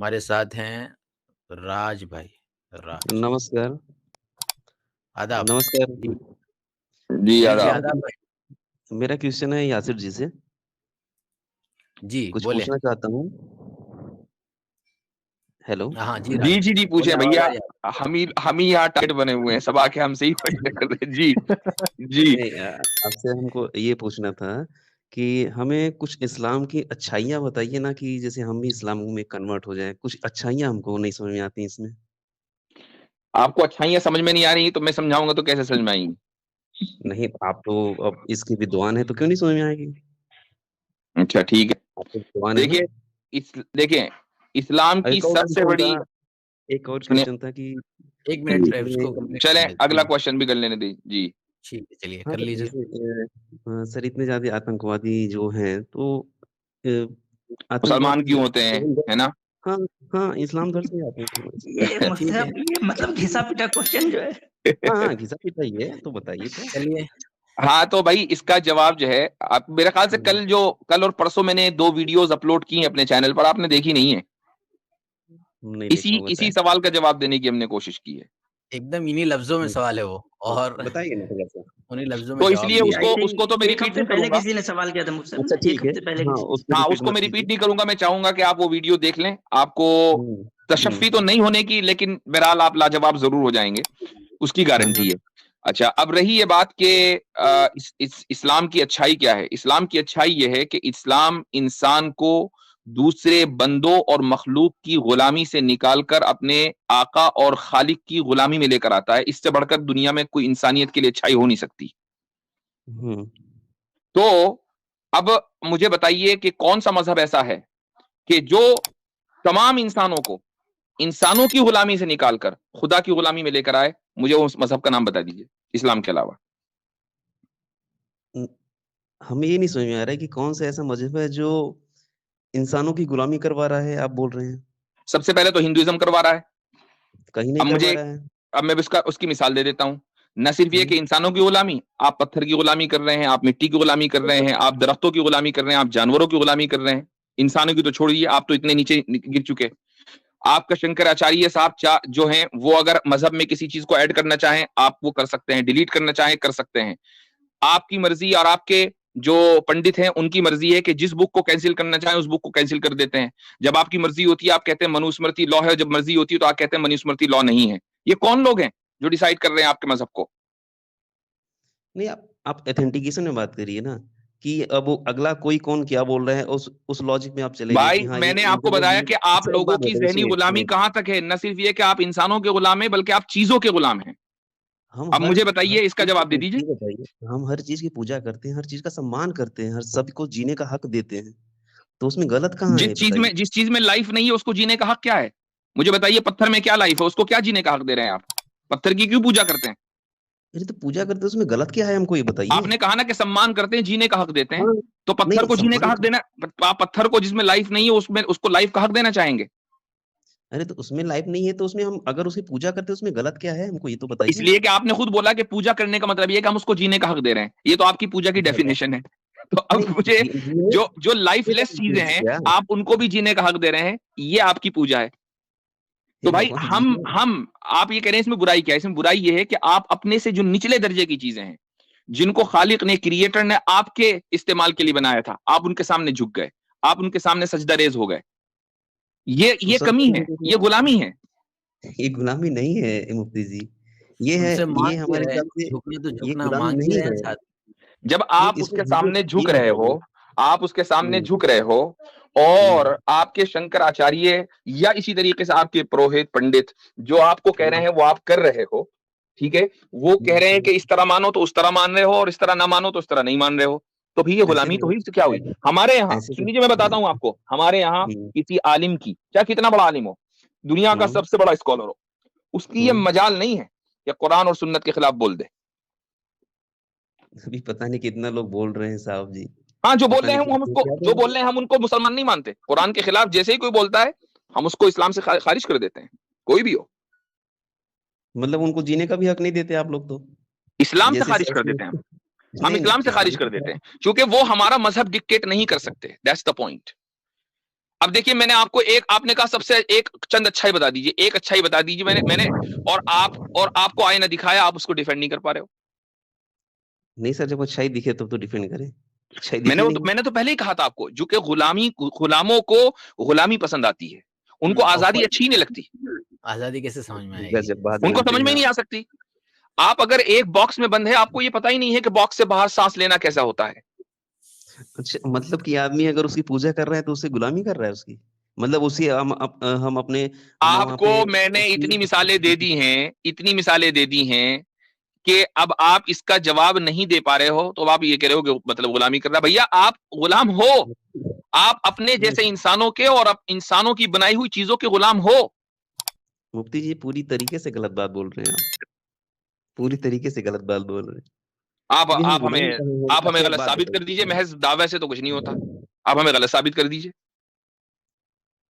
हमारे साथ हैं राज भाई। राज, नमस्कार। आदाब। नमस्कार। जी, जी जी, आदाब। आदाब भाई। मेरा क्वेश्चन है यासिर जी से, जी, कुछ बोलें। पूछना चाहता हूँ। हेलो। हाँ, जी जी राज, जी जी बोलें, पूछे आवाज़ भैया। आ रही है हम ही यहाँ टारगेट बने हुए हैं, सब आके हमसे ही क्वेश्चन कर रहे हैं। जी जी। नहीं आपसे हमको ये पूछना था कि हमें कुछ इस्लाम की अच्छाइयाँ बताइए ना, कि जैसे हम भी इस्लाम में कन्वर्ट हो जाएँ। कुछ अच्छाइयाँ हमको नहीं समझ में आती इसमें। आपको अच्छाइयाँ समझ में नहीं आ रही तो मैं समझाऊंगा तो कैसे समझ में आएंगी? नहीं, आप तो अब इसकी विद्वान हैं, तो क्यों नहीं समझ में आएगी? अच्छा ठीक है। आप तो विद्वान हैं ना? देखिए इस्लाम की एक और सबसे क्वेश्चन बड़ी। था एक और सुनिए, क्वेश्चन था कि 1 मिनट उसको इसमें कंप्लीट चलें करने अगला दीजिए। क्वेश्चन भी कर लेने दी जी। ठीक है, चलिए हाँ, कर तो लीजिए। जैसे सर इतने ज़्यादा आतंकवादी जो हैं, तो मुसलमान आतंकवादी क्यों होते हैं, है ना? हाँ, हाँ, इस्लाम धर्म से आते हैं थोड़ा। ठीक है, ये मतलब घिसा-पिटा क्वेश्चन जो है। हाँ, हाँ, घिसा-पिटा ही है, तो बताइए तो। चलिए। हाँ तो भाई इसका जवाब जो है, आप मेरे ख्याल से कल और परसों मैंने 2 वीडियोस अपलोड की हैं अपने चैनल पर, आपने देखी नहीं है। नहीं देखा इसी होगा इसी शायद। सवाल का जवाब देने की हमने कोशिश की है। एकदम इन्हीं लफ्ज़ों में हुँ, सवाल है वो, तो और बताइए ना थोड़ा-सा। उन्हीं लफ्ज़ों में तो जवाब इसलिए भी जी, दिया आई उसको जाए। उसको थिंक तो मैं 1 रिपीट हफ्ते नहीं पहले करूंगा। किसी ने सवाल किया था मुझसे ना, अच्छा 1 ठीक है। हफ्ते पहले हाँ, किसी उसको हाँ रिपीट उसको मत मैं रिपीट कीजिए। नहीं करूंगा, मैं चाहूंगा कि आप वो वीडियो देख लें। आपको हुँ, हुँ। तशफ़ी तो नहीं होने की, लेकिन बहरहाल आप लाजवाब जरूर हो जाएंगे, उसकी हाँ, हाँ। गारंटी है। अच्छा, अब रही ये बात कि इस्लाम की अच्छाई क्या है। इस्लाम की अच्छाई ये है कि इस्लाम इंसान को दूसरे बंदों और मखलूक की गुलामी से निकालकर अपने आका और खालिक की गुलामी में लेकर आता है। इससे बढ़कर दुनिया में कोई इंसानियत के लिए अच्छाई हो नहीं सकती। हुँ। तो अब मुझे बताइए कि कौन सा मजहब ऐसा है कि जो तमाम इंसानों को इंसानों की गुलामी से निकालकर खुदा की गुलामी में लेकर आए। मुझे उस मजहब का नाम बता दीजिए इस्लाम के अलावा। उम, हमें ये नहीं समझ में आ रहा है कि कौन-सा ऐसा मज़हब है जो इंसानों की गुलामी करवा रहा है, आप बोल रहे हैं? सबसे पहले तो हिंदुइज्म करवा रहा है। कहीं नहीं अब करवा मुझे रहा है। अब मैं उसकी मिसाल दे देता हूं। न सिर्फ ये कि हुँ। इंसानों की गुलामी, आप पत्थर की गुलामी कर रहे हैं, आप मिट्टी की गुलामी कर रहे हैं, आप दरख्तों की गुलामी कर रहे हैं, आप जानवरों की गुलामी कर रहे हैं। इंसानों की तो छोड़िए, आप तो इतने नीचे गिर चुके। आपका शंकराचार्य साहब जो हैं वो अगर मजहब में किसी चीज को ऐड करना चाहें आप वो कर सकते हैं, डिलीट करना चाहें कर सकते हैं। आपकी मर्जी, और आपके जो पंडित हैं उनकी मर्जी है कि जिस बुक को कैंसिल करना चाहें उस बुक को कैंसिल कर देते हैं। जब आपकी मर्जी होती है आप कहते हैं मनुस्मृति लॉ है, जब मर्जी होती है तो आप कहते हैं मनुस्मृति लॉ नहीं है। ये कौन लोग हैं जो डिसाइड कर रहे हैं आपके मजहब को? नहीं, आप ऑथेंटिकेशन में बात करिए ना, कि अब वो अगला कोई कौन क्या बोल रहा है, उस लॉजिक में आप चलेंगे भाई कि हाँ, ये मैंने आपको इनका बताया ये कि आप अच्छा एक लोगों बात की बताइए, जहनी सुनिए, गुलामी सुनिए। कहां तक है। न सिर्फ ये कि आप इंसानों के गुलाम हैं बल्कि आप चीजों के गुलाम हैं। हम अब मुझे बताइए, इसका चीज़ जवाब दे की दीजिए। ये बताइए, हम हर चीज़ की पूजा करते हैं, हर चीज़ का सम्मान करते हैं, हर सभी को जीने का हक देते हैं, तो उसमें गलत कहाँ है बताइए? जिस चीज में लाइफ नहीं है उसको जीने का हक क्या है? मुझे बताइए, पत्थर में क्या लाइफ है, उसको क्या जीने का हक दे रहे हैं आप? पत्थर की क्यों पूजा करते हैं? अरे तो पूजा करते हैं, उसमें गलत क्या है हमको ये बताइए? आपने कहा ना कि सम्मान करते हैं, जीने का हक देते हैं। हाँ, तो पत्थर नहीं को जीने का सम्मान हक देना, आप पत्थर को जिसमें लाइफ नहीं है उसमें उसको लाइफ का हक देना चाहेंगे? अरे तो उसमें लाइफ़ नहीं है, तो उसमें हम अगर उसकी पूजा करते हैं, उसमें गलत क्या है? हमको ये तो तो बताइए। इसलिए कि आपने खुद बोला कि पूजा करने का मतलब ये है कि हम उसको जीने का हक दे रहे हैं। ये तो आपकी पूजा की भगवान डेफिनेशन है। तो अब नहीं, मुझे जीने जो जो जीने का लाइफलेस हक चीजें देंगे हैं क्या? आप उनको भी जीने का हक दे रहे हैं, ये आपकी पूजा है। तो हे भाई भगवान हम जीने हम आप ये कह रहे हैं इसमें बुराई क्या है? इसमें बुराई ये है कि आप अपने से जो निचले दर्जे की चीजें हैं, जिनको खालिक ने, क्रिएटर ने आपके इस्तेमाल के लिए बनाया था, आप उनके सामने झुक गए, आप उनके सामने सजदा-रेज़ हो गए। तो ये सजदा कमी है, नहीं ये गुलामी है। ये गुलामी नहीं है मुफ्ती जी। ये है उनसे ये माँग भी हमारे रहे हैं, हिसाब से झुकना तो ये झुकना गुलामी माँग ही नहीं रहे हैं है। साथ। जब नहीं आप इसमें उसके सामने ये झुक रहे बताइए। हो, आप उसके सामने हुँ, झुक रहे हो हुँ, और आपके शंकराचार्य या इसी तरीके से आपके पुरोहित, पंडित जो आपको कह रहे हुँ, हैं वो आप कर रहे हो, ठीक है? वो कह हुँ, रहे हैं हुँ। कि इस तरह मानो तो उस तरह मान रहे हो और इस तरह ना मानो तो उस तरह नहीं मान रहे हो। तो भी ये ऐसे गुलामी तो तो हुई, तो क्या हुई? हमारे यहाँ ऐसे सुन तो लीजिए, मैं बताता हूँ आपको, हमारे यहाँ हुँ, किसी आलिम की, चाहे कितना बड़ा आलिम हो, दुनिया का हुँ, सबसे बड़ा स्कॉलर हो, उसकी ये हुँ। मजाल नहीं है कि कुरान और सुन्नत के खिलाफ बोल दे। अभी पता नहीं कितना लोग बोल रहे हैं साहब जी। हाँ, जो बोल पता रहे नहीं हैं हम उसको, क्या जो बोल बोल रहे रहे हैं हम उनको मुसलमान नहीं मानते। कुरान के खिलाफ जैसे ही कोई बोलता है, हम उसको इस्लाम से खारिज कर देते हैं, कोई भी हो। हैं? मतलब उनको जीने का भी हक नहीं देते आप लोग तो। इस्लाम से जैसे खारिज सर कर देते हैं हम नहीं, नहीं इस्लाम से खारिज इस्लाम कर से देते खैर हैं, क्योंकि वो हमारा मजहब डिक्टेट नहीं कर सकते। That's the point. अब देखिए, मैंने आपको आपने कहा सबसे एक चंद अच्छाई बता दीजिए, एक अच्छाई बता दीजिए, मैंने और आपको आईना दिखाया, आप उसको डिफेंड नहीं कर पा रहे हो। नहीं सर, जब अच्छाई दिखे तब तो डिफेंड करें, अच्छाई दिखी नहीं। मैंने तो पहले ही कहा था आपको, जो कि गुलामों को गुलामी पसंद आती है, उनको आजादी अच्छी नहीं लगती। आजादी कैसे समझ में आएगी? गजब बात उनको बोलते समझ में हैं ही नहीं आ सकती। आप अगर एक बॉक्स में बंद है, आपको ये पता ही नहीं है कि बॉक्स से बाहर सांस लेना कैसा होता है। अच्छा, मतलब कि आदमी अगर उसकी पूजा कर रहा है तो उससे गुलामी कर रहा है उसकी, मतलब उसी हम अपने वहां आपको पे मैंने उसकी इतनी मिसालें दे दी हैं, इतनी मिसालें दे दी हैं कि अब आप इसका जवाब नहीं दे पा रहे हो, तो आप ये कह रहे हो कि मतलब गुलामी कर रहा है। भैया, आप गुलाम हो, आप अपने जैसे इंसानों के और इंसानों की बनाई हुई चीजों के गुलाम हो। मुफ्ती जी पूरी तरीके से गलत बात बोल रहे हैं आप, पूरी तरीके से गलत बात बोल रहे हैं। क्योंकि हम आप गुलाम हमें कहाँ हैं? आप हमें अच्छा एक गलत बात साबित कर दीजिए, बताइए, महज दावे से तो कुछ नहीं होता। आप हमें गलत साबित कर दीजिए।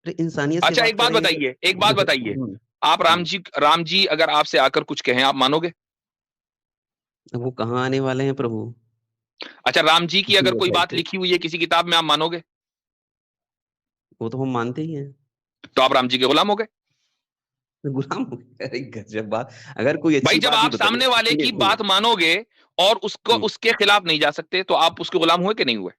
अरे इंसानियत से अच्छा, बात एक बात करेंगे बताइए, एक बात बताइए, आप हम्म, राम जी अगर आपसे आकर कुछ कहें, आप मानोगे? अब वो कहाँ आने वाले हैं प्रभु, अच्छा, राम जी की किसी अगर कोई वेबसाइट बात पे, लिखी हुई है किसी किताब में, आप मानोगे? वो तो हम मानते ही हैं। तो आप राम जी के गुलाम हो गए। गुलाम हो गए, अरे गजब बात। अगर कोई भाई, अच्छी जब बात, ये आप बताइए, सामने वाले सुनिए की सुनिए, बात मानोगे और उसको हम्म, उसके खिलाफ नहीं जा सकते, तो आप उसके गुलाम हुए कि नहीं हुए?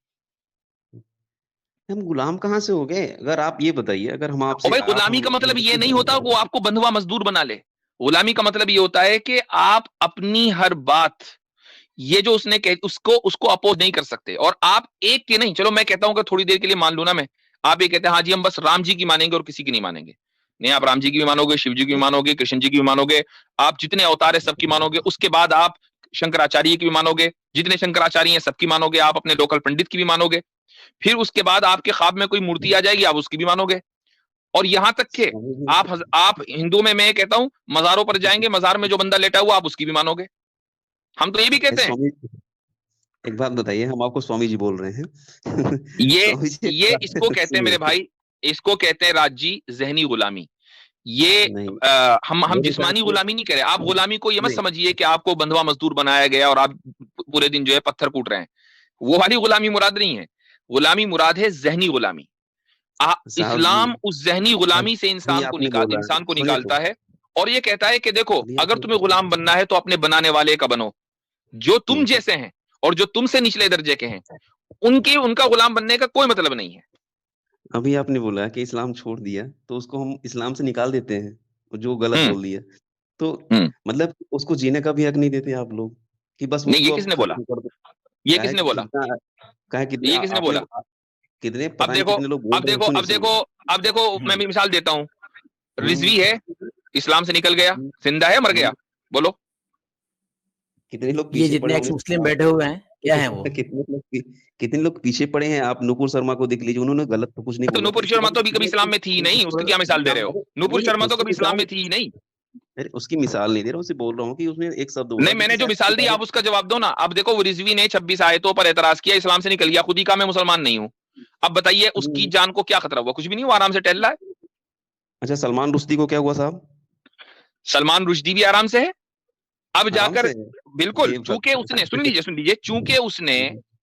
हम गुलाम कहाँ से हो गए? अगर आप ये बताइए, अगर हम और आपसे भाई, आप गुलामी हम का मतलब ये नहीं होता आपसे वो आपको बंधुआ मजदूर बना ले। गुलामी का मतलब ये होता है कि आप अपनी हर बात, ये जो उसने कह, उसको उसको अपोज नहीं कर सकते। और आप एक के नहीं, चलो मैं कहता हूं कि थोड़ी देर के लिए मान लू ना मैं, आप ये कहते हैं हाँ जी हम बस राम जी की मानेंगे और किसी की नहीं मानेंगे। नहीं, आप राम जी की भी मानोगे, शिव जी की भी मानोगे, कृष्ण जी की भी मानोगे, आप जितने अवतार है सबकी मानोगे। उसके बाद आप शंकराचार्य की भी मानोगे, जितने शंकराचार्य हैं सबकी मानोगे। आप अपने लोकल पंडित की भी मानोगे। फिर उसके बाद आपके ख्वाब में कोई मूर्ति आ जाएगी, आप उसकी भी मानोगे। और यहां तक के स्वामी जी, आप हिंदू में, मैं कहता हूं, मजारों पर जाएंगे, मजार में जो बंदा लेटा हुआ, आप उसकी भी मानोगे। हम तो ये भी कहते हैं। स्वामी, एक बात बताइए, हम आपको स्वामी जी बोल रहे हैं ये स्वामी जी एक ये इसको बात कहते हैं मेरे सुनिए, भाई, इसको कहते हैं राज जी जहनी गुलामी। ये नहीं हम मेरे हिसाब जिस्मानी से गुलामी नहीं कह रहे। आप गुलामी को ये मत नहीं, समझिए कि आपको बंधुआ मजदूर बनाया गया और आप पूरे दिन जो है पत्थर कूट रहे हैं। वो वाली गुलामी मुराद नहीं है। गुलामी मुराद है जहनी गुलामी। साहब जी, इस्लाम उस जहनी गुलामी से अभी आपने बोला, इंसान को सुनिए तो, निकालता है। और ये कहता है कि देखो, अभी अगर आपने तुम्हें गुलाम बनना है तो अपने बनाने वाले का बनो। जो तुम ठीक है, जैसे हैं और जो तुमसे निचले दर्जे के हैं, उनका गुलाम बनने का कोई मतलब नहीं है। अभी आपने बोला कि इस्लाम छोड़ दिया तो उसको हम इस्लाम से निकाल देते हैं, जो गलत हम्म बोल दिया तो, हम्म मतलब उसको जीने का भी हक नहीं देते आप लोग, कि बस नहीं, ये उसको अब किसने बोला? खत्म कर दो। ये क्या है किसने कि बोला? कितना, क्या है कितने ये किसने आपने बोला? कितने, अब पता नहीं देखो, कितने लोग बोल अब रहे हैं, देखो, सुनिए अब देखो, सुनिए, अब देखो, मैं हम्म, भी मिसाल देता हूं। हम्म, रिजवी है, इस्लाम से निकल गया, हम्म, जिंदा है, मर गया? हम्म, बोलो। कितने लोग ये पीछे पड़े जितने एक्स होंगे मुस्लिम आप बैठे हुए हैं, क्या है वो? कितने लोग पीछे पड़े हैं, आप नुपुर शर्मा को देख लीजिए, उन्होंने गलत तो कुछ नहीं तो बोला था, नूपुर उसके शर्मा बाद तो अभी कभी कितने इस्लाम में थी ही नहीं, उसकी क्या मिसाल दे रहे हो? अरे नूपुर नहीं शर्मा तो उसकी कभी इस्लाम मिसाल, में थी ही नहीं। अरे उसकी मिसाल नहीं दे रहा, उसे बोल रहा हूँ कि उसने एक शब्द बोला नहीं, जो कि मैंने जो शायद मिसाल दी, आप उसका जवाब दो ना। अब देखो, वो रिजवी ने 26 आयतों पर एतराज किया, इस्लाम से निकल गया, खुद ही कहा मैं मुसलमान नहीं हूं। अब बताइए, उसकी हम्म, जान को क्या खतरा हुआ? कुछ भी नहीं हुआ, आराम से टहल रहा है। अच्छा सलमान रुश्दी को क्या हुआ साहब? सलमान रुश्दी भी आराम से है। अब आराम जाकर, से, बिल्कुल, ये चूंकि उसने, सुन लीजिए, हम्म,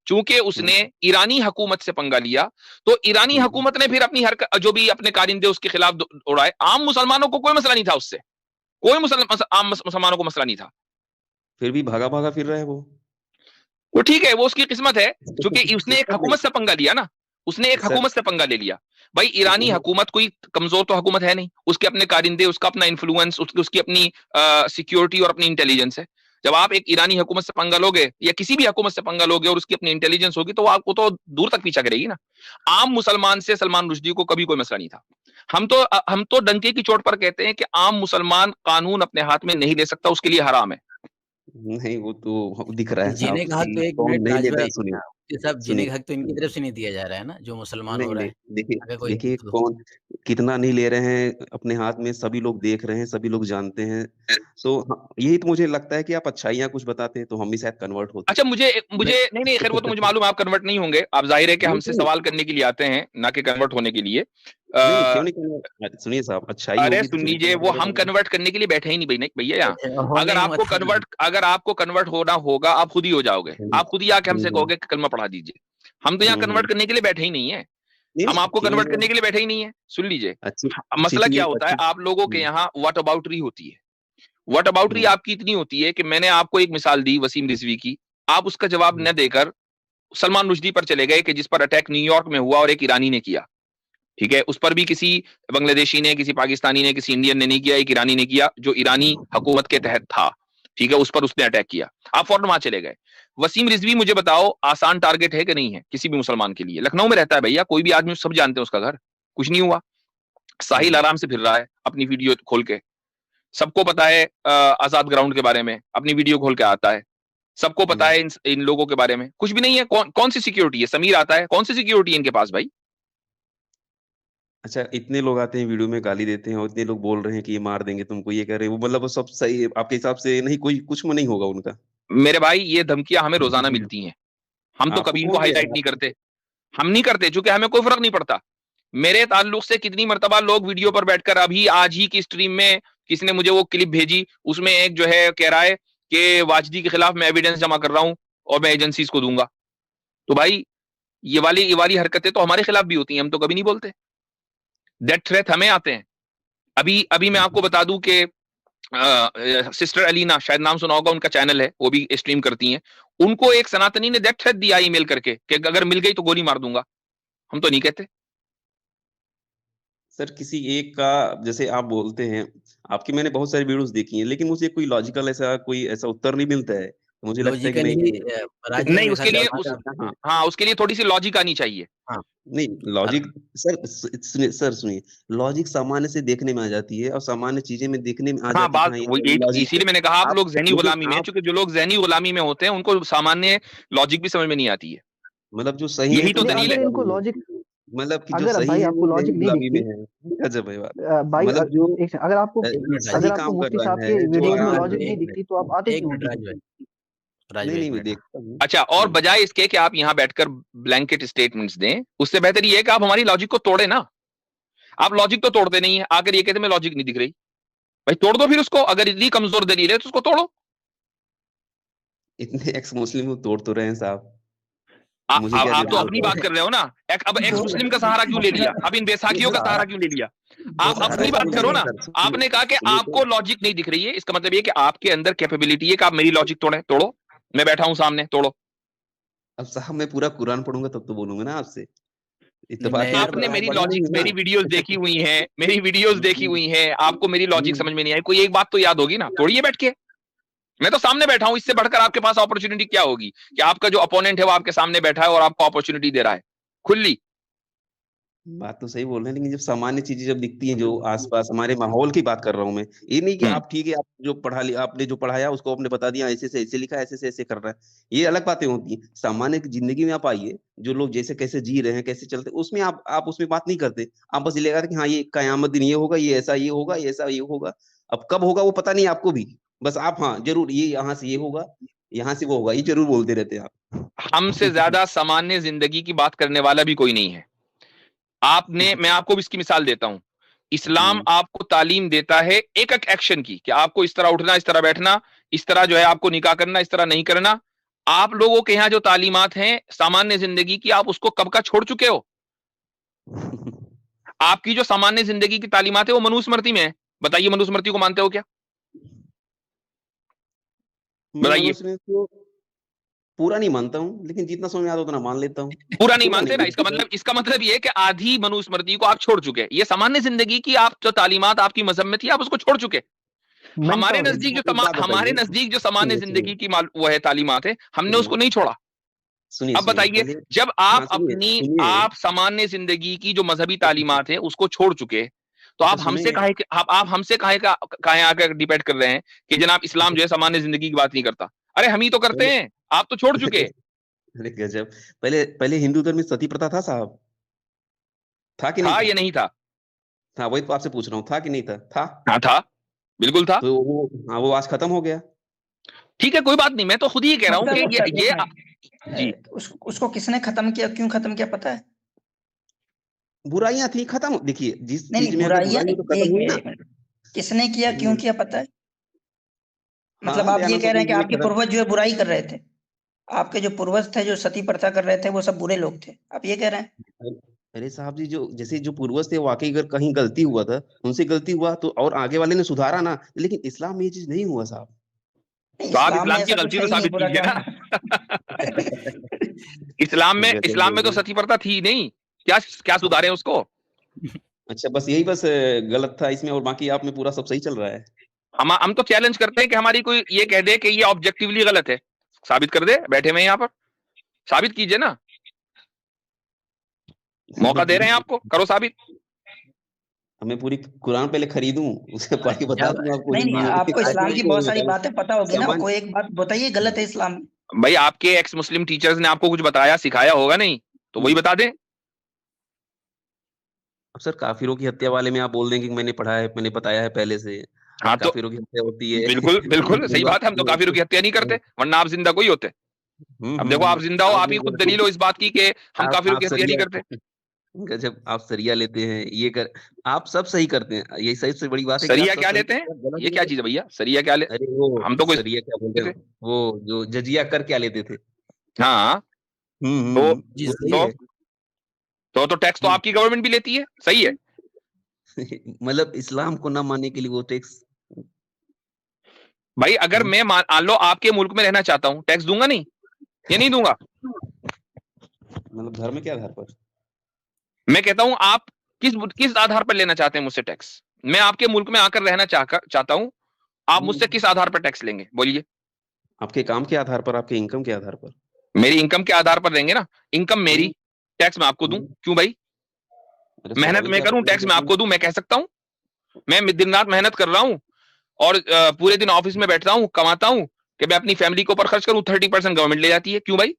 चूंकि हम्म, उसने ईरानी हुकूमत से पंगा लिया, तो ईरानी हम्म, हुकूमत ने फिर अपनी हरकत, जो भी अपने कारिंदे उसके खिलाफ उड़ाए। आम मुसलमानों को कोई मसला नहीं था उससे, कोई आम मुसलमानों को मसला नहीं था। फिर भी भागा भागा फिर रहा है वो वो ठीक है, वो उसकी किस्मत है, क्योंकि उसने एक नहीं हुकूमत से पंगा लिया ना। उसने एक सर, हुकूमत से पंगा ले लिया। भाई, ईरानी वो हुकूमत कोई कमजोर तो हुकूमत है नहीं, उसके अपने कारिंदे, उसका अपना इन्फ्लुएंस, उसकी अपनी सिक्योरिटी और अपनी इंटेलिजेंस है। जब आप एक ईरानी हुकूमत से पंगा लोगे या किसी भी हुकूमत से पंगा लोगे और उसकी अपनी इंटेलिजेंस होगी, तो आपको तो दूर तक पीछा करेगी ना। आम मुसलमान से सलमान रुश्दी को कभी कोई मसला नहीं था। हम तो डंके की चोट पर कहते हैं कि आम मुसलमान कानून अपने हाथ में नहीं ले सकता, उसके लिए हराम है। नहीं, वो तो दिख रहा है जीने साहब का हक कि तो एक कौन मिनट नहीं राज लेता है, भाई, सुनिए ये सब जीने सुनिए, का हक तो इनकी तरफ से नहीं दिया जा रहा है ना, जो मुसलमान हो नहीं रहा नहीं, है। देखिए अगर कोई देखिए हिंदू, कौन कितना नहीं ले रहे हैं अपने हाथ में, सभी लोग देख रहे हैं, सभी लोग जानते हैं, तो यही तो मुझे लगता है कि आप अच्छाइयाँ कुछ बताते तो हम भी शायद कन्वर्ट होते। अच्छा, मुझे मैं मुझे नहीं नहीं, खैर वो तो मुझे मालूम है, आप कन्वर्ट नहीं होंगे। आप जाहिर है कि नहीं हमसे क्यों, सवाल करने के लिए आते हैं, ना कि कन्वर्ट होने के लिए। नहीं आ, क्यों नहीं कन्वर्ट, सुनिए साहब, अच्छाई अरे होगी तो सुन फिर लीजिए, वो हम कन्वर्ट करने के लिए बैठे ही नहीं भाई, नहीं भैया यहाँ। होने ही मत दीजिए। अगर आपको कन्वर्ट होना होगा, आप खुद ही हो जाओगे। आप खुद ही आके हमसे हम्म, कहोगे कि कलमा पढ़ा दीजिए। हम तो यहाँ हम्म, कन्वर्ट करने के लिए बैठे ही नहीं है। हम आपको ठीक कन्वर्ट है। करने के लिए बैठे ही नहीं है। सुन लीजिए, अच्छी मसला चीज़ क्या है, होता है, अच्छी आप लोगों के यहाँ व्हाट अबाउटरी होती है। व्हाट अबाउटरी हुँ, आपकी इतनी होती है कि मैंने आपको एक मिसाल दी वसीम रिजवी की, आप उसका जवाब हुँ, न देकर सलमान रुश्दी पर चले गए कि जिस पर अटैक न्यूयॉर्क में हुआ और एक ईरानी ने किया। ठीक है, उस पर भी किसी बांग्लादेशी ने, किसी पाकिस्तानी ने, किसी इंडियन ने नहीं किया, एक ईरानी ने किया जो ईरानी हुकूमत के तहत था। ठीक है, उस पर उसने अटैक किया, आप फौरन वहां चले गए। वसीम रिजवी मुझे बताओ आसान टारगेट है कि नहीं है किसी भी मुसलमान के लिए? लखनऊ में रहता है भैया, कोई भी आदमी, सब जानते हैं उसका घर, कुछ नहीं हुआ। साहिल हुँ, आराम से फिर रहा है अपनी वीडियो खोल के, सबको पता है आजाद ग्राउंड के बारे में, अपनी वीडियो खोल के आता है, सबको पता हुँ। है इन लोगों के बारे में, कुछ भी नहीं है। कौन सी सिक्योरिटी है? समीर आता है, कौन सी सिक्योरिटी है इनके पास भाई? अच्छा, इतने लोग आते हैं वीडियो में गाली देते हैं और इतने लोग बोल रहे हैं कि ये मार देंगे तुमको, ये कह रहे हैं, वो मतलब वो सब सही है आपके हिसाब से? नहीं, कोई कुछ में नहीं होगा उनका। मेरे भाई ये धमकियां हमें रोजाना मिलती हैं, हम तो आपको कभी इनको कौन दे रहा हाईलाइट है? नहीं आपको करते। हम नहीं करते क्योंकि हमें कोई फर्क नहीं पड़ता। मेरे ताल्लुक से कितनी मर्तबा लोग वीडियो पर बैठकर, अभी आज ही की स्ट्रीम में किसी ने मुझे वो क्लिप भेजी, उसमें एक जो है कह रहा है कि वाजदी के खिलाफ मैं एविडेंस जमा कर रहा हूं और मैं एजेंसीज को दूंगा। तो भाई ये वाली हरकतें तो हमारे खिलाफ भी होती हैं, हम तो कभी नहीं बोलते। डेथ थ्रेट हमें आते हैं। अभी अभी मैं आपको बता दूं कि सिस्टर अलीना, शायद नाम सुना होगा, उनका चैनल है, वो भी स्ट्रीम करती हैं। उनको एक सनातनी ने डेथ थ्रेट दिया ईमेल करके कि अगर मिल गई तो गोली मार दूंगा। हम तो नहीं कहते। सर किसी एक का जैसे आप बोलते हैं, आपकी मैंने बहुत सारी वीडियोज़ देखी हैं, लेकिन मुझे कोई लॉजिकल ऐसा कोई ऐसा उत्तर नहीं मिलता है। तो मुझे लगता है कि लॉजिकली नहीं राज भाई नहीं, मेरे उसके ख्याल से लिए बात उस आप हाँ, उसके लिए थोड़ी सी लॉजिक आनी चाहिए। हाँ, नहीं, लॉजिक सर सुनिए, लॉजिक सामान्य से देखने में आ जाती है और सामान्य चीज़ें में देखने में आ हाँ, जाती है कि बात हाँ, ये वही, तो लॉजिक है। इसीलिए मैंने कहा आप आप लोग ज़हनी लेकिन गुलामी में हैं, आप क्योंकि जो लोग ज़हनी गुलामी में होते हैं उनको सामान्य लॉजिक भी समझ में नहीं आती है। मतलब जो सही है यही तो तो वो नहीं, दलील अगर है। इनको गुलामी लॉजिक, में, मतलब कि जो अगर सही भाई है आपको वो ज़हनी लॉजिक नहीं गुलामी में दिखती, है। गज़ब है बात। भाई मतलब जो एक सेकंड, अगर आपको एक मिनट राज अगर सही भाई, आपको काम कर मुफ्ती रहा साहब है, के जो वीडियोस एक में आराम मिनट लॉजिक से नहीं एक दिखती तो आप आते एक क्यों मिनट टीवी राज पे? भाई, राज नहीं, भाई नहीं एक मैं मिनट। हाँ, देखता हूँ। अच्छा, और हुँ। बजाय इसके कि आप यहाँ बैठकर ब्लैंकेट स्टेटमेंट्स दें, उससे बेहतर ये है कि आप हमारी लॉजिक को तोड़े ना। आप लॉजिक तो तोड़ते नहीं है, आकर ये कहते मैं लॉजिक नहीं दिख रही। भाई तोड़ दो फिर उसको, अगर इतनी कमजोर दलील है तो उसको तोड़ो। इतने एक्स मुस्लिम को तोड़ तो रहे हैं साहब। मुझे क्या आप तो ज़रूरत अपनी है? बात कर रहे हो ना। अब एक्स दो मुस्लिम का सहारा क्यों ले लिया? अब इन बैसाखियों का सहारा क्यों ले लिया? आप सहारा अपनी बात इसलिए करो लिया ना। सर, सुनिए आपने कहा कि सुनिए तो आपको लॉजिक नहीं दिख रही है, इसका मतलब ये कि आपके अंदर कैपेबिलिटी है कि आप मेरी लॉजिक तोड़े। तोड़ो, मैं बैठा हूं सामने, तोड़ो। अब साहब मैं पूरा कुरान पढ़ूँगा तब तो बोलूँगा ना आपसे। नहीं मैं इत्तेफ़ाक़ियत यार तो आपने आपने राज मेरी पढ़ा भाई नहीं लॉजिक, है ना। मेरी वीडियोस देखी हुई हैं, मेरी वीडियोस देखी हुँ, हुई हैं, आपको मेरी लॉजिक हुँ। समझ में नहीं आई, कोई एक बात तो याद होगी ना। तोड़िए बैठ के। मैं तो सामने बैठा हूं, इससे बढ़कर आपके पास अपॉर्चुनिटी क्या होगी कि आपका जो अपोनेंट है वो आपके सामने बैठा है और आपको अपॉर्चुनिटी दे रहा है खुली। बात तो सही बोल रहे हैं, लेकिन जब सामान्य चीज़ें जब दिखती हैं जो आस-पास हमारे माहौल की बात कर रहा हूँ मैं। ये नहीं कि हम्म आप ठीक है, आप जो पढ़ा लिया आपने जो पढ़ाया उसको आपने बता दिया ऐसे से ऐसे लिखा है, ऐसे से ऐसे कर रहा है। ये अलग बातें होती हैं। सामान्य ज़िंदगी में आप आइए, जो लोग जैसे कैसे जी रहे हैं, कैसे चलते हैं, उसमें आप उसमें बात नहीं करते। आप बस ये लगाते कि हाँ, ये कयामत दिन ये होगा, ये होगा, ये ऐसा ये होगा। अब कब होगा वो पता नहीं आपको भी। बस आप हाँ, ज़रूर ये यहाँ से ये होगा, यहाँ से वो होगा, ये ज़रूर बोलते रहते हैं आप। हमसे ज्यादा सामान्य जिंदगी की बात करने वाला भी कोई नहीं है। मैं आपको भी इसकी मिसाल देता हूं। इस्लाम हुँ। आपको तालीम देता है एक एक एक्शन की कि आपको इस तरह उठना, इस तरह बैठना, इस तरह जो है आपको निकाह करना, इस तरह नहीं करना। आप लोगों के यहाँ जो तालीमात हैं सामान्य जिंदगी की, आप उसको कब का छोड़ चुके हो? आपकी जो सामान्य जिंदगी की तालीमात है वो मनुस्मृति में है। बताइए, मनुस्मृति को मानते हो क्या? मैं बताइए। मनुस्मृति को पूरा नहीं मानता हूँ, लेकिन जितना समझ में आता है उतना मान लेता हूँ। पूरा नहीं पूरा मानते नहीं ना, बिल्कुल इसका मतलब ये है कि आधी मनुस्मृति को आप छोड़ चुके। ये सामान्य जिंदगी की आप जो तालीमात आपकी मजहब में थी, आप उसको छोड़ चुके। मेंटोर है। हमारे नजदीक जो सामान्य सुनिए, सुनिए, जिंदगी की वो है तालीमात है, हमने सुनिए, उसको नहीं छोड़ा। सुनिए, अब सुनिए, बताइए, पहले जब हाँ, सुनिए, सुनिए, आप सामान्य जिंदगी की जो मजहबी तालीमात है उसको छोड़ चुके, तो अच्छा आप हमसे सुनेंगे? आप हमसे काहे आकर डिबेट कर रहे हैं कि जनाब इस्लाम जो है सामान्य जिंदगी की बात नहीं करता? अरे हम ही तो करते पहले हैं, आप तो छोड़ चुके। अरे गज़ब! पहले पहले हिंदू धर्म में सती प्रथा था साहब, था कि नहीं था था? या नहीं था? था, वही तो आपसे पूछ रहा हूँ, था कि नहीं था? था। हाँ था, बिल्कुल था। तो वो हाँ, वो आज खत्म हो गया। ठीक है, कोई बात नहीं, मैं तो खुद ही कह रहा हूँ मतलब कि एक ये मिनट, जी। उसको किसने खत्म किया, क्यों खत्म किया पता है? बुराइयाँ थी, खत्म देखिए, जिस नहीं चीज़ नहीं, में अगर बुराइयां बुराई हो तो नहीं, खत्म एक हुई मिनट ना। एक मिनट, किसने किया, क्यों हुँ, किया पता है? मतलब हाँ, आप ये दयानंद कह रहे हैं कि सरस्वती ने आपके खत्म पूर्वज जो है बुराई कर रहे थे, आपके जो पूर्वज थे जो सती प्रथा कर रहे थे वो सब बुरे लोग थे, आप ये कह रहे हैं? अरे साहब जी, जो जैसे जो पूर्वज थे वाकई अगर कहीं गलती हुआ था, उनसे गलती हुआ तो और आगे वाले ने सुधारा ना, लेकिन इस्लाम में ये चीज नहीं हुआ साहब। नहीं, तो आप इस्लाम में इस्लाम की ऐसा कुछ गलती है तो ही नहीं साबित बुरा कीजिए ना। करना। इस्लाम में तो सतीप्रथा थी ही नहीं, क्या क्या सुधारे उसको? अच्छा, बस यही बस गलत था इसमें, और बाकी आप में पूरा सब सही चल रहा है। हम तो चैलेंज करते हैं कि हमारी कोई ये कह दे कि ये ऑब्जेक्टिवली गलत है, साबित कर दे, बैठे हुए यहाँ पर साबित कीजिए ना, मौका दे रहे हैं आपको, करो साबित। हमें पूरी कुरान पहले खरीदूं, उसे पढ़ के बता दूं आपको नहीं नहीं, हिंदी में। आपको इस्लाम की बहुत सारी बातें पता होगी ना, सामान्य कोई एक बात बताइए गलत है इस्लाम में। भाई आपके एक्स मुस्लिम टीचर्स ने आपको कुछ बताया सिखाया होगा नहीं, तो वही बता दें। अब सर काफिरों की हत्या वाले में आप बोल देंगे कि मैंने पढ़ा है, मैंने बताया है पहले से, हाँ तो काफिरों की हत्या होती है। बिल्कुल बिल्कुल सही बात है, हम तो काफिरों की हत्या नहीं करते, वरना आप जिंदा कोई होते। अब देखो आप जिंदा हो, आप ही खुद दलील हो इस बात की कि हम काफिरों की हत्या नहीं करते। जब आप सरिया लेते हैं, ये कर, आप सब सही करते हैं, यही सबसे बड़ी बात है कि सरिया आप सब क्या सही लेते हैं? करते गलत ये नहीं क्या करते। चीज है भैया, सरिया क्या ले? अरे वो हम तो कोई सरिया क्या बोलते हैं, वो जो जजिया कर क्या लेते थे। हाँ तो जी वो सही सही तो है। तो टैक्स तो आपकी गवर्नमेंट भी लेती है, सही है। मतलब इस्लाम को ना मानने के लिए वो टैक्स। भाई अगर मैं मान लो आपके मुल्क में रहना चाहता हूँ, टैक्स दूंगा नहीं? ये नहीं दूंगा। मतलब घर में क्या आधार पर? मैं कहता हूं आप किस आधार पर लेना चाहते हैं मुझसे टैक्स? मैं आपके मुल्क में आकर रहना चाहता हूं, आप मुझसे किस आधार पर टैक्स लेंगे बोलिए? आपके काम के आधार पर, आपके इनकम के आधार पर। मेरी इनकम के आधार पर लेंगे ना, इनकम मेरी, टैक्स मैं आपको दूं, क्यों भाई? अरे सर, मेहनत अभी मैं क्या करूं, टैक्स मैं आपको दूं, मैं कह सकता हूं? मैं दिन रात मेहनत कर रहा हूं और पूरे दिन ऑफिस में बैठता हूं, कमाता हूं कि मैं अपनी फैमिली के ऊपर खर्च करूं, 30% गवर्नमेंट ले जाती है, क्यों भाई?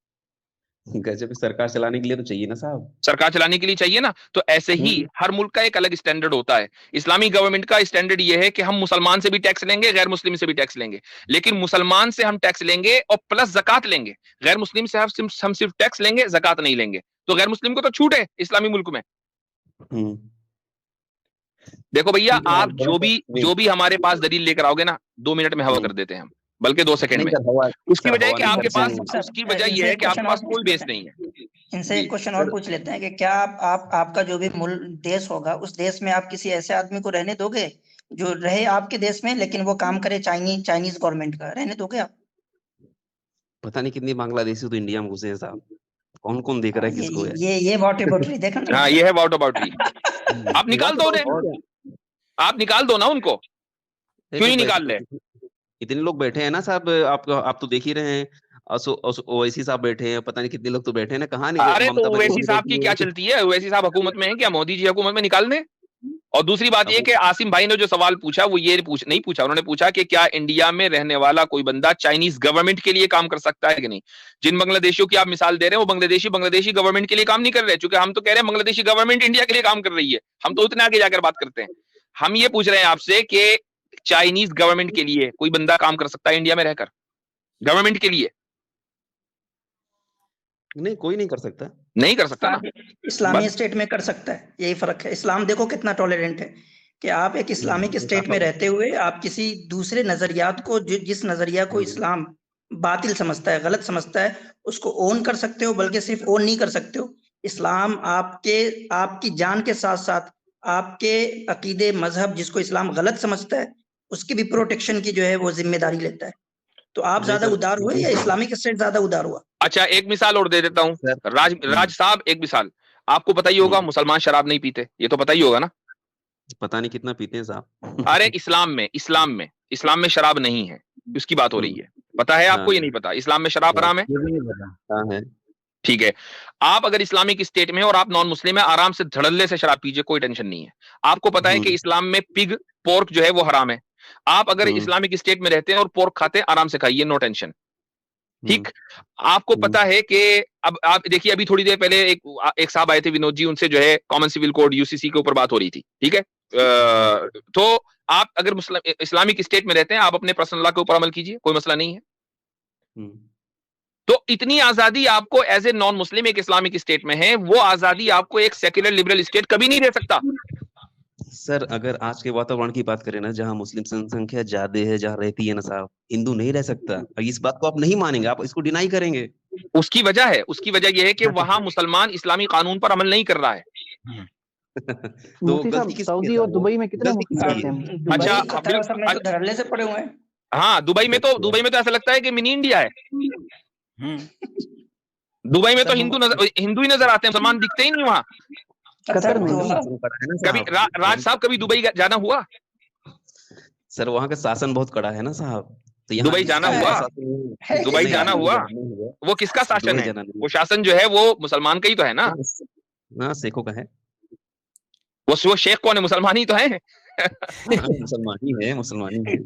गजब, सरकार चलाने के लिए तो चाहिए ना साहब। सरकार चलाने के लिए चाहिए ना। तो ऐसे ही हर मुल्क का एक अलग स्टैंडर्ड होता है। इस्लामी गवर्नमेंट का स्टैंडर्ड ये है कि हम मुसलमान से भी टैक्स लेंगे, गैर मुस्लिम से भी टैक्स लेंगे, लेकिन मुसलमान से हम टैक्स लेंगे और प्लस जकात लेंगे। गैर मुस्लिम से हम सिर्फ टैक्स लेंगे, जकात नहीं लेंगे। तो गैर मुस्लिम को तो छूट है इस्लामी मुल्क में। देखो भैया, ठीक है, आप जो भी हमारे पास दलील लेकर आओगे ना, 2 मिनट में हवा कर देते हैं हम, बल्कि 2 सेकंड में। उसकी वजह है कि आपके पास, उसकी वजह यह है कि आपके पास कोई बेस नहीं है। इनसे एक क्वेश्चन और पूछ लेते हैं कि क्या आपका जो भी देश होगा, उस देश में आप किसी ऐसे आदमी को रहने दोगे जो रहे आपके देश में लेकिन वो काम करे चाइनीज गवर्नमेंट का, रहने दोगे आप? पता नहीं कितनी बांग्लादेशी तो इंडिया में घुसे हैं साहब, कौन कौन देख रहा है किसको है। ये वॉटेबॉटरी देखा ना। हाँ, ये है वॉटेबॉटरी। आप निकाल दो उन्हें, आप निकाल दो ना उनको, क्यों नहीं निकाल रहे? इतने लोग बैठे हैं ना साहब, आप तो देख ही रहे हैं, ओवैसी साहब बैठे हैं, पता नहीं कितने लोग तो बैठे हैं ना, कहाँ नहीं। अरे तो ओवैसी साहब की क्या चलती है? ओवैसी साहब हुकूमत में है क्या? मोदी जी हुकूमत में निकाल दें। और दूसरी बात ये कि आसिम भाई ने जो सवाल पूछा वो ये नहीं पूछा, उन्होंने पूछा कि क्या इंडिया में रहने वाला कोई बंदा चाइनीज गवर्नमेंट के लिए काम कर सकता है कि नहीं। जिन बांग्लादेशियों की आप मिसाल दे रहे हैं वो बांग्लादेशी गवर्नमेंट के लिए काम नहीं कर रहे, क्योंकि हम तो कह रहे हैं बांग्लादेशी गवर्नमेंट इंडिया के लिए काम कर रही है। हम तो उतने आगे जाकर बात करते हैं। हम ये पूछ रहे हैं आपसे कि चाइनीज गवर्नमेंट के लिए कोई बंदा काम कर सकता है इंडिया में रहकर, गवर्नमेंट के लिए? नहीं, कोई नहीं कर सकता, नहीं कर सकता ना। इस्लामी स्टेट में कर सकता है, यही फर्क है। इस्लाम देखो कितना टॉलरेंट है कि आप एक इस्लामिक स्टेट में रहते हुए आप किसी दूसरे नजरियात को, जिस नजरिया को इस्लाम बातिल समझता है, गलत समझता है, उसको ओन कर सकते हो। बल्कि सिर्फ ओन नहीं कर सकते हो, इस्लाम आपकी जान के साथ साथ आपके अकीदे मजहब, जिसको इस्लाम गलत समझता है, उसकी भी प्रोटेक्शन की जो है वो जिम्मेदारी लेता है। तो आप ज्यादा उदार हुए या इस्लामिक स्टेट ज्यादा उदार हुआ? अच्छा, एक मिसाल और दे देता हूँ राज साहब, एक मिसाल। आपको पता ही होगा मुसलमान शराब नहीं पीते, ये तो पता ही होगा ना? पता नहीं कितना पीते हैं साहब। अरे इस्लाम में शराब नहीं है, उसकी बात हो रही है। पता है आपको? ये नहीं पता इस्लाम में शराब हराम है? ठीक है, आप अगर इस्लामिक स्टेट में और आप नॉन मुस्लिम है, आराम से धड़ल्ले से शराब पीजिए, कोई टेंशन नहीं है। आपको पता है कि इस्लाम में पिग, पोर्क जो है वो हराम है। आप अगर इस्लामिक स्टेट में रहते हैं और पोर्क खाते हैं, आराम से खाइए, नो टेंशन। ठीक, आपको पता है कि अब आप देखिए, अभी थोड़ी देर पहले एक साहब आए थे, विनोद जी, उनसे जो है कॉमन सिविल कोड यूसीसी के ऊपर बात हो रही थी। ठीक है, तो आप अगर इस्लामिक स्टेट में रहते हैं, आप अपने पर्सनल लॉ के ऊपर अमल कीजिए, कोई मसला नहीं है। तो इतनी आजादी आपको एज ए नॉन मुस्लिम एक इस्लामिक स्टेट में है, वो आजादी आपको एक सेक्युलर लिबरल स्टेट कभी नहीं दे सकता। सर, अगर आज के वातावरण की बात करें ना, जहां मुस्लिम जनसंख्या ज्यादा है, जहां रहती है ना साहब, हिंदू नहीं रह सकता। इस बात को आप नहीं मानेंगे, आप इसको डिनाई करेंगे। उसकी वजह यह है कि वहां मुसलमान इस्लामी कानून पर अमल नहीं कर रहा है। तो मुफ्ती साहब गलती किसकी सऊदी है और सर? दुबई में कितने गलती मुफ्ती किसकी आते है? हैं? दुबई, अच्छा, कतर और सब में तो धड़ल्ले से पड़े हुए हैं। हाँ, दुबई में तो ऐसा लगता है कि मिनी इंडिया है। दुबई में तो हिंदू ही नजर आते हैं, मुसलमान दिखते ही नहीं वहां। कतर में कभी राज साहब कभी दुबई जाना हुआ? सर वहाँ का शासन बहुत कड़ा है ना साहब, तो यहाँ दुबई जाना जिसका हुआ? शासन नहीं है, दुबई नहीं, जाना नहीं, हुआ? नहीं हुआ। वो किसका शासन दुबई है? जाना नहीं वो शासन जो है वो मुसलमान का ही तो है ना। हाँ, शेखों का है। वो शेख कौन है? मुसलमान ही तो है। हाँ, मुसलमान ही है, मुसलमान ही है।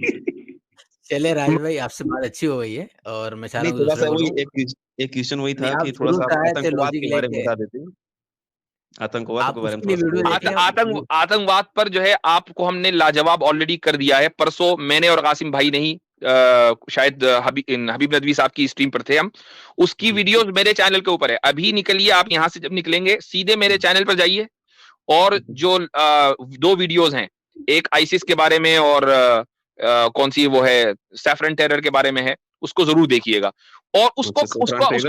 चलिए राज भाई, आपसे बात अच्छी हो गई है और मैं चाह रहा नहीं, हूँ थोड़ा दूसरे सा को वही लूं। एक क्वेश्चन वही नहीं, था आप कि थोड़ा शुरू सा से आए थे आतंकवाद लॉजिक के बारे में लेके। बता देते हैं। आतंकवाद आप के बारे में उसके लिए थोड़ा सा वीडियो बोल देखें। आतंकवाद पर जो है आपको हमने लाजवाब ऑलरेडी कर दिया है। परसों मैंने और कासिम भाई नहीं, शायद हबीब नदवी साहब की स्ट्रीम पर थे हम, उसकी वीडियोस मेरे चैनल के ऊपर है। अभी निकलिए, आप यहां से जब निकलेंगे सीधे मेरे चैनल पर जाइए और जो 2 वीडियोस हैं, एक आईसिस के बारे में और कौन सी वो है सैफरन टेरर के बारे में है, उसको जरूर देखिएगा और उसको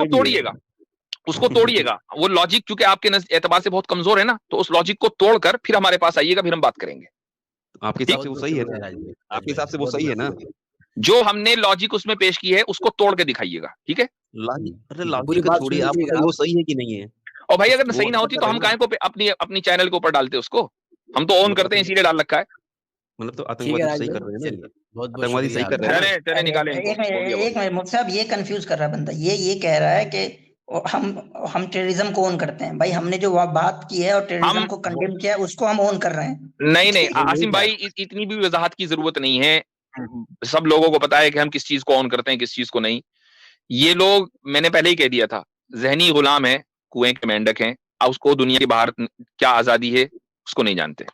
तोड़िएगा, उसको तोड़िएगा। वो लॉजिक चूंकि आपके एतबार से बहुत कमजोर है ना, तो उस लॉजिक को तोड़कर फिर हमारे पास आइएगा, फिर हम बात करेंगे। आपके हिसाब से वो सही है ना? आपके हिसाब से वो सही है ना? जो हमने लॉजिक उसमें पेश की है उसको तोड़ के दिखाइएगा, ठीक है? अरे लॉजिक को छोड़िए, आप बताइए वो सही है कि नहीं है? और भाई अगर सही ना होती तो हम काहे काहे को अपनी चैनल के ऊपर डालते उसको? हम तो ऑन करते हैं, इसीलिए डाल रखा है। मतलब तो आतंकवादी सही कर रहे हैं ना? बहुत आतंकवादी सही कर रहे हैं। चले निकाले एक मिनट मुफ्ती साहब, ये कंफ्यूज कर रहा है बंदा। ये कह रहा है कि हम टेररिज्म को ऑन करते हैं। भाई हमने जो बात की है और टेररिज्म को कंडेम किया है, उसको हम ऑन कर रहे हैं। नहीं आसिम भाई, इतनी भी वजाहत की जरूरत नहीं है। सब लोगों को पता है कि हम किस चीज को ऑन करते हैं, किस चीज को नहीं। ये लोग, मैंने पहले ही कह दिया था, जहनी गुलाम है, कुएं के मेंढक हैं। उसको दुनिया के बाहर क्या आजादी है उसको नहीं जानते।